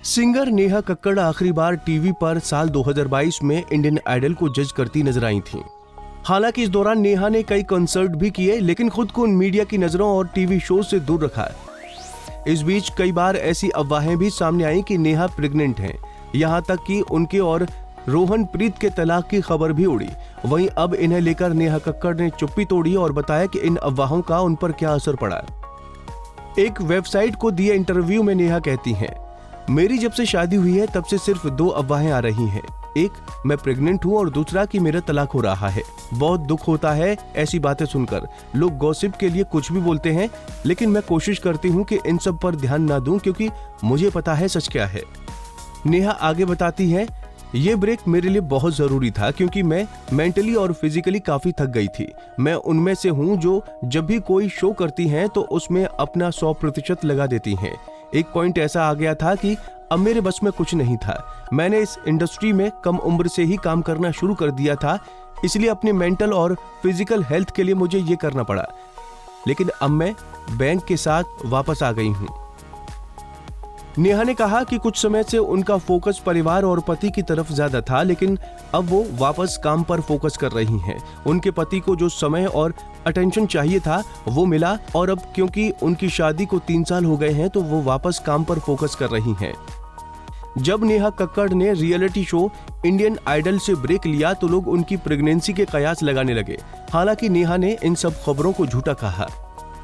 Singer Neha Kakkar आखिरी बार TV पर साल 2022 में इंडियन आइडल को जज करती नजर आई थीं। हालांकि इस दौरान नेहा ने कई कंसर्ट भी किए, लेकिन खुद को मीडिया की नजरों और टीवी शो से दूर रखा। इस बीच कई बार ऐसी अफवाहें भी सामने आई कि नेहा प्रेग्नेंट हैं। यहां तक कि उनके और रोहन प्रीत के तलाक की खबर भी उड़ी। वहीं अब इन्हें लेकर नेहा कक्कड़ ने चुप्पी तोड़ी और बताया कि इन अफवाहों का उन पर क्या असर पड़ा। एक वेबसाइट को दिए इंटरव्यू में नेहा कहती हैं, मेरी जब से शादी हुई है तब से सिर्फ 2 अफवाहें आ रही हैं। एक, मैं प्रेग्नेंट हूँ और दूसरा कि मेरा तलाक हो रहा है। बहुत दुख होता है ऐसी बातें सुनकर। लोग गॉसिप के लिए कुछ भी बोलते हैं, लेकिन मैं कोशिश करती हूँ कि इन सब पर ध्यान ना दूं, क्योंकि मुझे पता है सच क्या है। नेहा आगे बताती है, ये ब्रेक मेरे लिए बहुत जरूरी था क्योंकि मैं मेंटली और फिजिकली काफी थक गई थी। मैं उनमें से हूँ जो जब भी कोई शो करती हैं तो उसमें अपना 100% लगा देती हैं। एक पॉइंट ऐसा आ गया था कि अब मेरे बस में कुछ नहीं था। मैंने इस इंडस्ट्री में कम उम्र से ही काम करना शुरू कर दिया था, इसलिए अपने मेंटल और फिजिकल हेल्थ के लिए मुझे ये करना पड़ा। लेकिन अब मैं बैंक के साथ वापस आ गई हूँ। नेहा ने कहा कि कुछ समय से उनका फोकस परिवार और पति की तरफ ज्यादा था, लेकिन अब वो वापस काम पर फोकस कर रही हैं। उनके पति को जो समय और अटेंशन चाहिए था वो मिला, और अब क्योंकि उनकी शादी को 3 साल हो गए हैं तो वो वापस काम पर फोकस कर रही हैं। जब नेहा कक्कड़ ने रियलिटी शो इंडियन आइडल से ब्रेक लिया तो लोग उनकी प्रेगनेंसी के कयास लगाने लगे। हालांकि नेहा ने इन सब खबरों को झूठा कहा।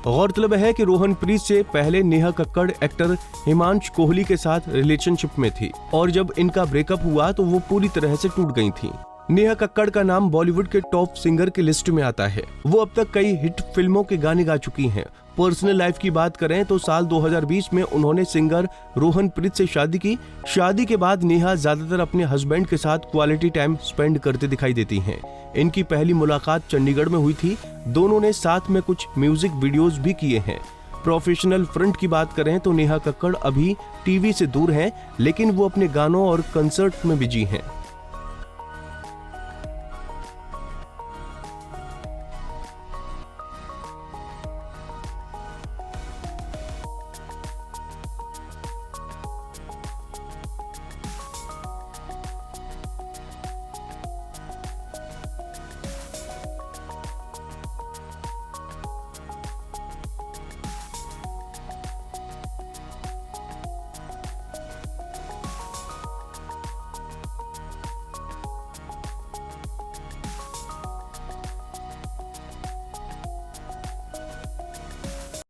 गौरतलब है कि रोहन प्रीत से पहले नेहा कक्कड़ एक्टर हिमांशु कोहली के साथ रिलेशनशिप में थी, और जब इनका ब्रेकअप हुआ तो वो पूरी तरह से टूट गई थी। नेहा कक्कड़ का नाम बॉलीवुड के टॉप सिंगर की लिस्ट में आता है। वो अब तक कई हिट फिल्मों के गाने गा चुकी हैं। पर्सनल लाइफ की बात करें तो साल 2020 में उन्होंने सिंगर रोहन प्रीत से शादी की। शादी के बाद नेहा ज्यादातर अपने हस्बैंड के साथ क्वालिटी टाइम स्पेंड करते दिखाई देती हैं। इनकी पहली मुलाकात चंडीगढ़ में हुई थी। दोनों ने साथ में कुछ म्यूजिक वीडियोस भी किए हैं। प्रोफेशनल फ्रंट की बात करें तो नेहा कक्कड़ अभी टीवी से दूर हैं, लेकिन वो अपने गानों और कंसर्ट में बिजी हैं।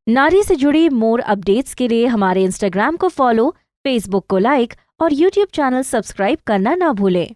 नारी से जुड़ी मोर अपडेट्स के लिए हमारे इंस्टाग्राम को फॉलो, फेसबुक को लाइक और यूट्यूब चैनल सब्सक्राइब करना ना भूलें।